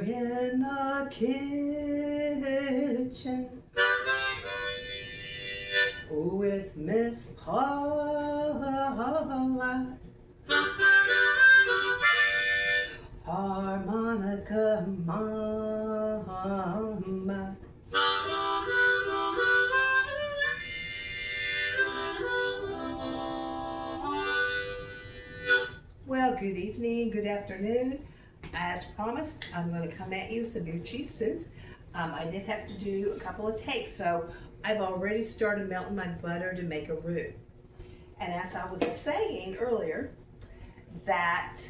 in the kitchen with Miss Paula. Harmonica mama. Well, good evening, good afternoon. As promised, I'm going to come at you with some beer cheese soup. I did have to do a couple of takes, so I've already started melting my butter to make a roux. And as I was saying earlier, that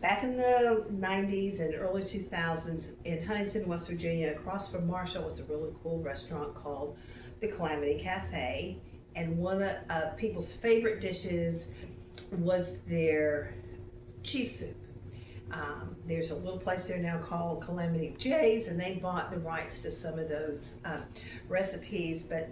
back in the 90s and early 2000s in Huntington, West Virginia, across from Marshall was a really cool restaurant called the Calamity Cafe. And one of people's favorite dishes was their cheese soup. There's a little place there now called Calamity J's, and they bought the rights to some of those recipes. But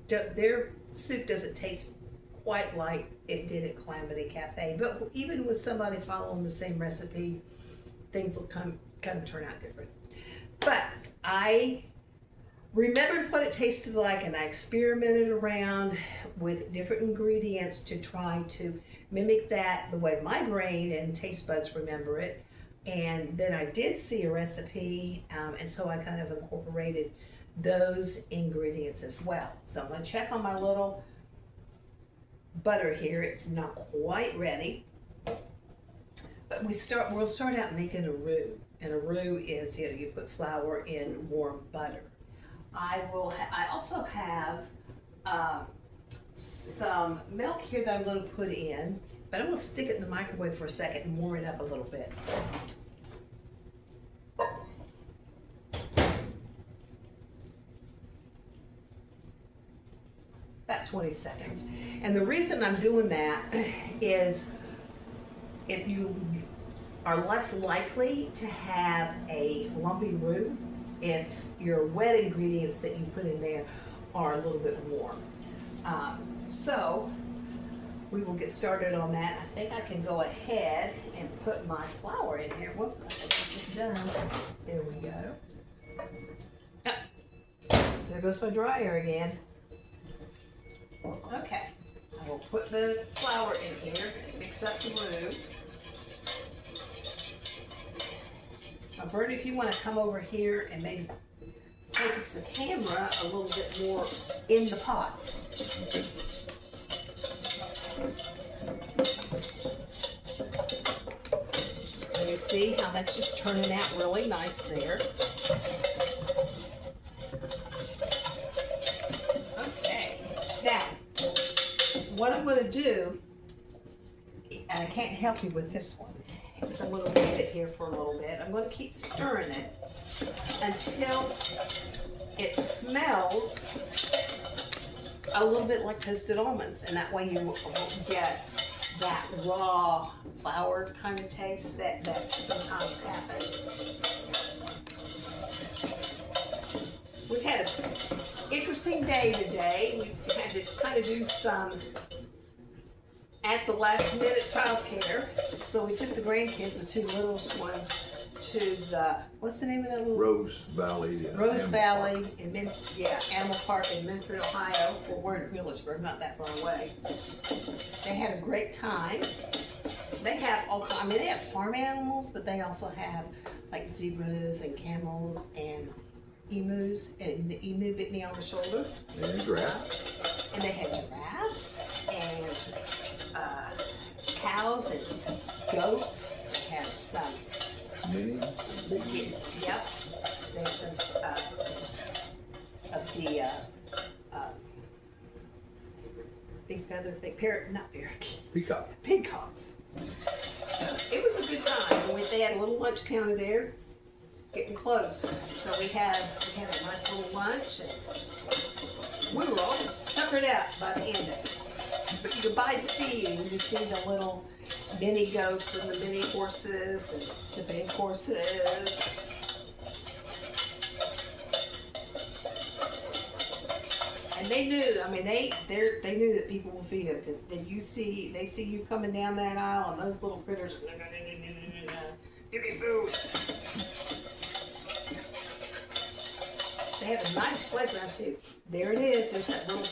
their soup doesn't taste quite like it did at Calamity Cafe. But even with somebody following the same recipe, things will kind of turn out different. But I remembered what it tasted like, and I experimented around with different ingredients to try to mimic that the way my brain and taste buds remember it. And then I did see a recipe, and so I kind of incorporated those ingredients as well. So I'm going to check on my little butter here. It's not quite ready, but we'll start out making a roux. And a roux is, you put flour in warm butter. I also have some milk here that I'm going to put in, but I'm going to stick it in the microwave for a second and warm it up a little bit. About 20 seconds. And the reason I'm doing that is if you are less likely to have a lumpy roux if your wet ingredients that you put in there are a little bit warm. So we will get started on that. I think I can go ahead and put my flour in here. Whoop, I think this is done. There we go. There goes my dryer again. Okay, I will put the flour in here and mix up the roux. Now, Bertie, if you want to come over here and maybe focus the camera a little bit more in the pot. And you see how that's just turning out really nice there. Okay, now what I'm going to do, and I can't help you with this one, because I'm going to leave it here for a little bit. I'm going to keep stirring it until it smells a little bit like toasted almonds, and that way you won't get that raw flour kind of taste that sometimes happens. We've had an interesting day today. We had to kind of do some at the last minute childcare. So we took the grandkids, the two littlest ones, to the, what's the name of that little? Rose Valley. Rose Valley in Animal Park in Medford, Ohio. Well, we're in Millersburg, not that far away. They had a great time. They have they have farm animals, but they also have like zebras and camels and emus. And the emu bit me on the shoulder. And giraffes. And they had giraffes and cows and goats. They had some. Mini, big. Yep. There's some of the big feather thing, peacocks. It was a good time. They had a little lunch counter there, getting close. So we had a nice little lunch, and we were all tuckered out by the end of it. But you could buy the feed, and you just see the little mini goats and the mini horses and the big horses. And they knew, I mean, they knew that people will feed them, because they see you coming down that aisle, and those little critters Give me food. They have a nice playground too. There it is. There's that little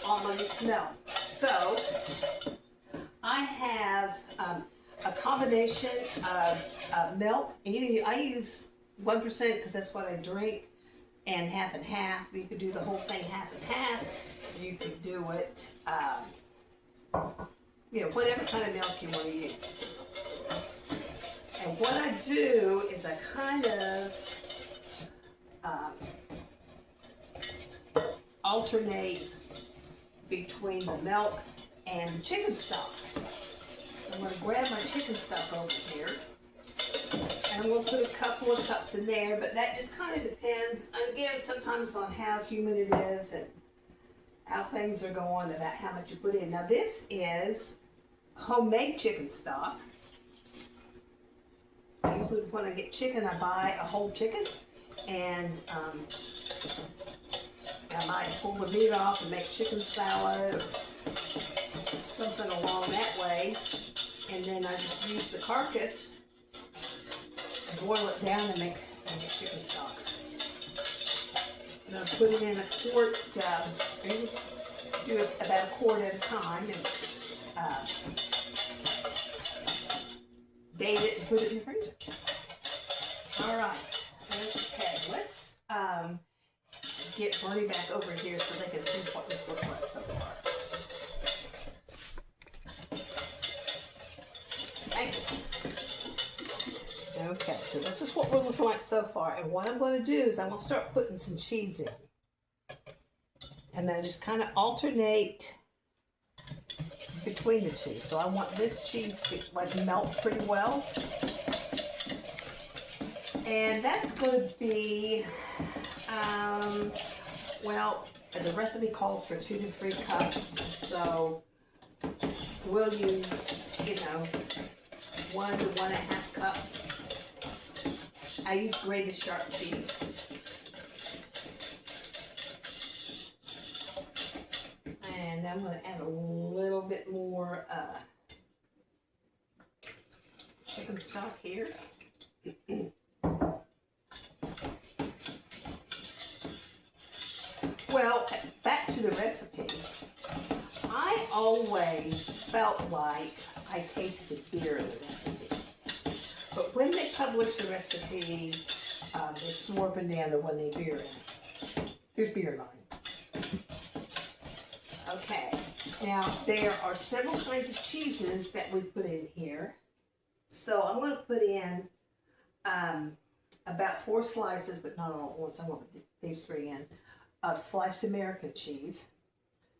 almondy smell. So I have a combination of milk, and I use 1% because that's what I drink, and half and half. You could do the whole thing half and half. You could do it, whatever kind of milk you want to use. And what I do is I kind of alternate between the milk and chicken stock. I'm going to grab my chicken stock over here, and I'm going to put a couple of cups in there, but that just kind of depends, again, sometimes on how humid it is and how things are going about how much you put in. Now this is homemade chicken stock. Usually when I get chicken, I buy a whole chicken, and I might pull the meat off and make chicken salad or something along that way, and then I just use the carcass and boil it down and make chicken stock. And I put it in a quart, do it about a quart at a time, and date it and put it in the freezer. All right, okay, let's get Bernie back over here so they can see what this looks like so far. Thank you. Okay, so this is what we're looking like so far, and what I'm going to do is I'm going to start putting some cheese in, and then just kind of alternate between the two. So I want this cheese to melt pretty well, and that's going to be well, the recipe calls for 2 to 3 cups, so we'll use 1 to 1.5 cups. I use grated sharp cheese. And I'm going to add a little bit more chicken stock here. Well, back to the recipe. I always felt like I tasted beer in the recipe. But when they published the recipe, they swore up and down there wasn't any beer in it. There's beer in mine. Okay, now there are several kinds of cheeses that we put in here. So I'm going to put in about 4 slices, but not all at once. I'm going to put these 3 in, of sliced American cheese.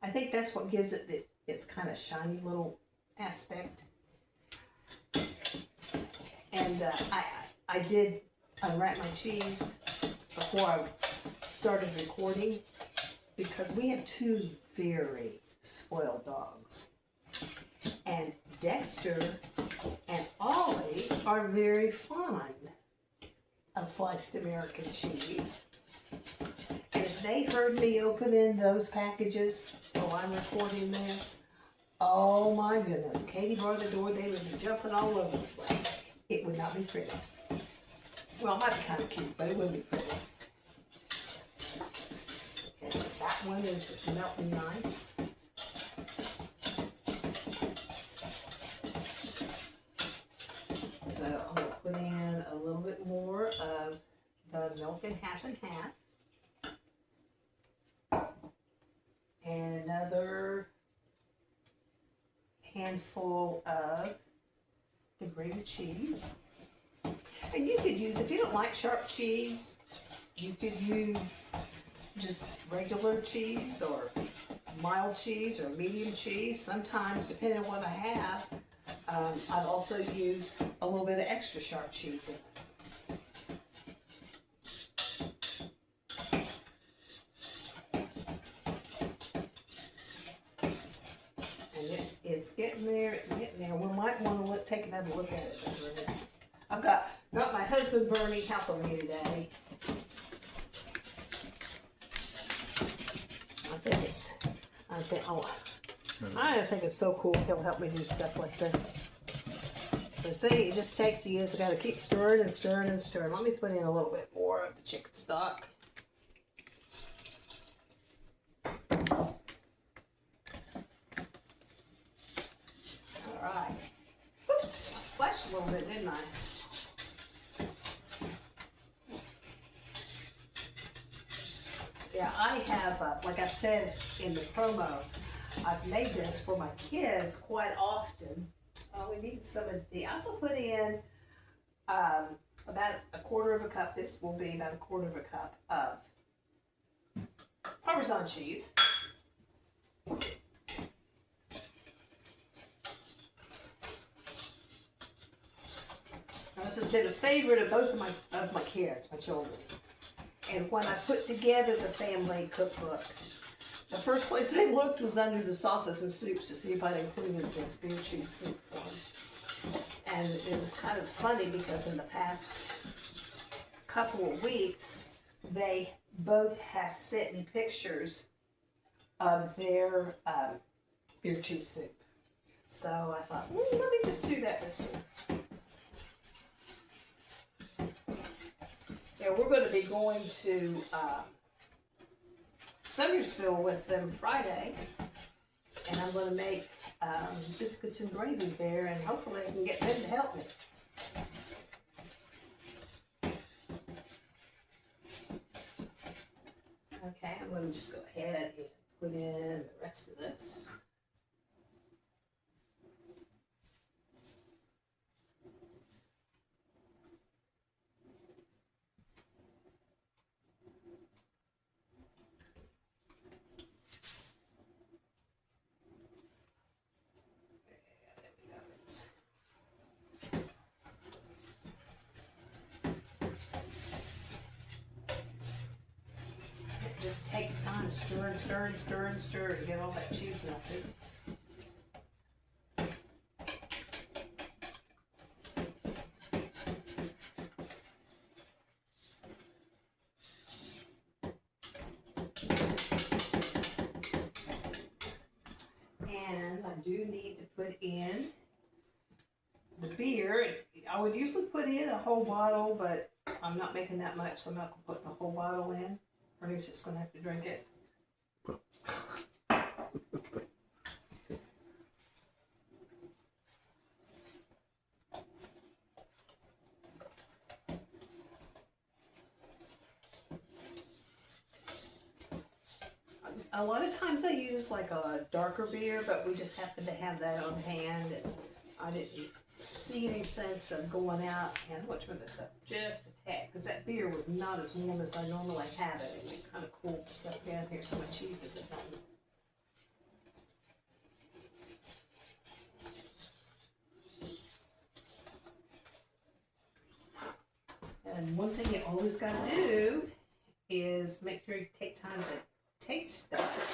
I think that's what gives it its kind of shiny little aspect. And I did unwrap my cheese before I started recording, because we have 2 very spoiled dogs. And Dexter and Ollie are very fond of sliced American cheese. And if they heard me opening those packages while I'm recording this, oh my goodness, Katie barred the door, they would be jumping all over the place. It would not be pretty. Well, it might be kind of cute, but it wouldn't be pretty. Okay, so that one is melting nice. So I'm going to put in a little bit more of the milk in half and half. And another handful of the grated cheese. And you could use, if you don't like sharp cheese, you could use just regular cheese or mild cheese or medium cheese. Sometimes, depending on what I have, I've also used a little bit of extra sharp cheese in it. It's getting there, it's getting there. We might want to take another look at it. I've got my husband Bernie helping me today. I think it's so cool he'll help me do stuff like this. So see, it just takes you just gotta keep stirring and stirring and stirring. Let me put in a little bit more of the chicken stock. Alright. Oops, I splashed a little bit, didn't I? Yeah, I have, like I said in the promo, I've made this for my kids quite often. We need some of the, I also put in about a quarter of a cup, this will be about a quarter of a cup of Parmesan cheese. Now, this has been a favorite of both of my kids, my children. And when I put together the family cookbook, the first place they looked was under the sauces and soups to see if I'd included this beer cheese soup for them. And it was kind of funny because in the past couple of weeks, they both have sent me pictures of their beer cheese soup. So I thought, let me just do that this week. Yeah, we're going to be going to Summersville with them Friday, and I'm going to make biscuits and gravy there, and hopefully I can get them to help me. Okay, I'm going to just go ahead and put in the rest of this. It just takes time to stir and stir and stir and stir to get all that cheese melted. And I do need to put in the beer. I would usually put in a whole bottle, but I'm not making that much, so I'm not going to put the whole bottle in. Bernie's just going to have to drink it. A lot of times I use like a darker beer, but we just happen to have that on hand, and I didn't see any sense of going out and which one this up just a tad, because that beer was not as warm as I normally have it, and it kind of cooled stuff down here, so my cheese isn't helping. And one thing you always got to do is make sure you take time to taste stuff.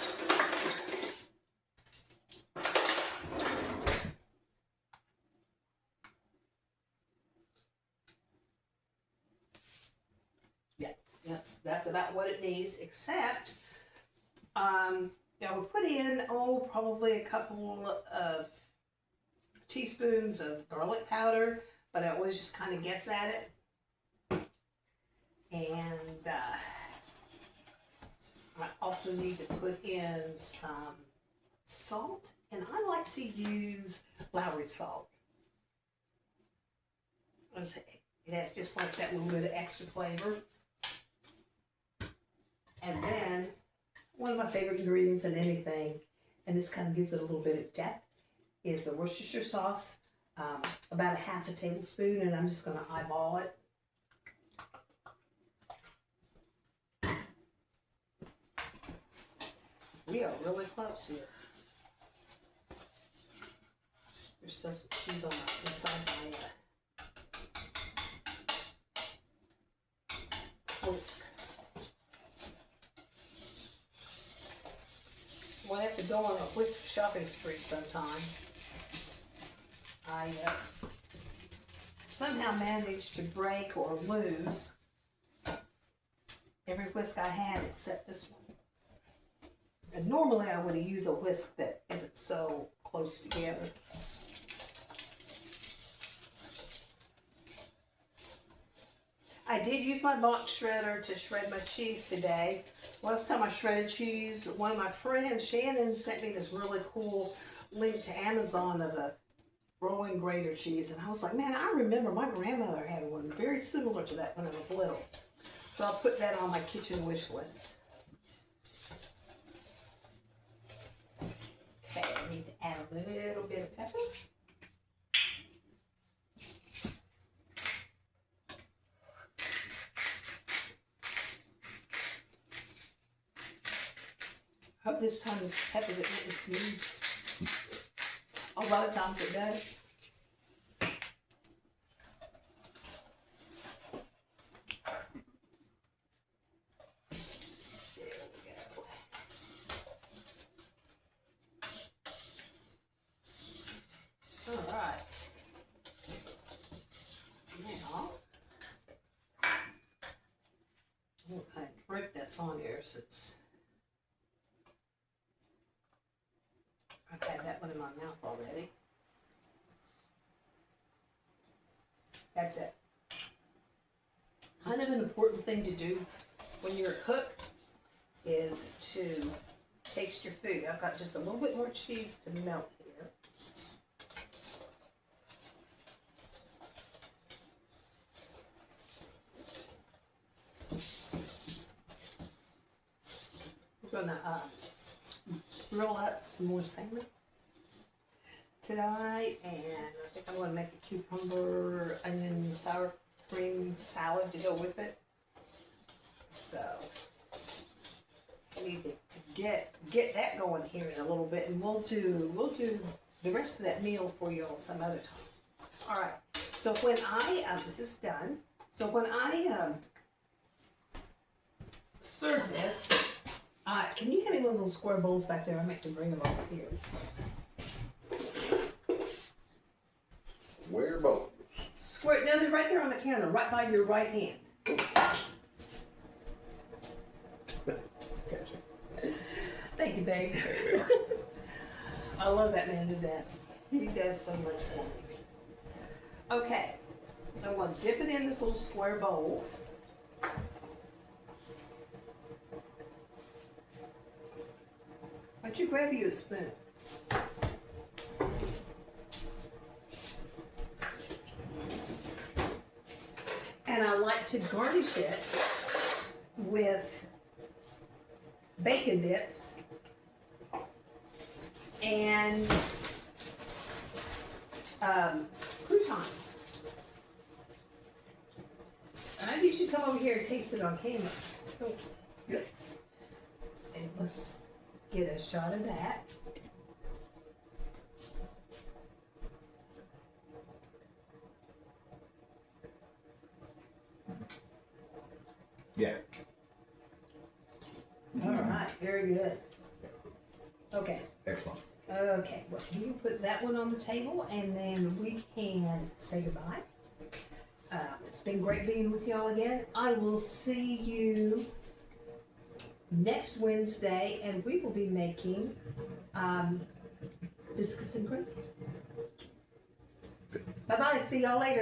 Yeah, that's about what it needs, except we'll put in probably a couple of teaspoons of garlic powder, but I always just kind of guess at it. And I also need to put in some salt, and I like to use Lowry salt. It has just like that little bit of extra flavor. And then one of my favorite ingredients in anything, and this kind of gives it a little bit of depth, is the Worcestershire sauce. About a half a tablespoon, and I'm just going to eyeball it. We are really close here. There's still some cheese on the inside my whisk. We'll have to go on a whisk shopping spree sometime. I somehow managed to break or lose every whisk I had except this one. And normally I would use a whisk that isn't so close together. I did use my box shredder to shred my cheese today. Last time I shredded cheese, one of my friends, Shannon, sent me this really cool link to Amazon of a rolling grater cheese. And I was like, man, I remember my grandmother had one very similar to that when I was little. So I'll put that on my kitchen wish list. Okay, I need to add a little bit of pepper. I hope this time this pepper didn't sneeze. A lot of times it does. Alright. Now, I'm going to drip this on here since I've had that one in my mouth already. That's it. Kind of an important thing to do when you're a cook is to taste your food. I've got just a little bit more cheese to melt here. We're gonna grill up some more salmon tonight, and I think I'm gonna make a cucumber, onion, sour cream salad to go with it. So I need to get that going here in a little bit, and we'll do the rest of that meal for you all some other time. All right. So when I this is done. So when I serve this, can you hand me one of those square bowls back there? I meant to bring them over here. Where both? Square, no, they're right there on the counter, right by your right hand. Gotcha. Thank you, babe. There we are. I love that man to death. He does so much for me. Okay, so I'm going to dip it in this little square bowl. Why don't you grab you a spoon? And I like to garnish it with bacon bits and croutons. And I think you should come over here and taste it on camera. Oh, good. And let's get a shot of that. Yeah. All right, very good. Okay. Excellent. Okay, well, you can put that one on the table, and then we can say goodbye. It's been great being with y'all again. I will see you next Wednesday, and we will be making biscuits and gravy. Bye-bye. See y'all later.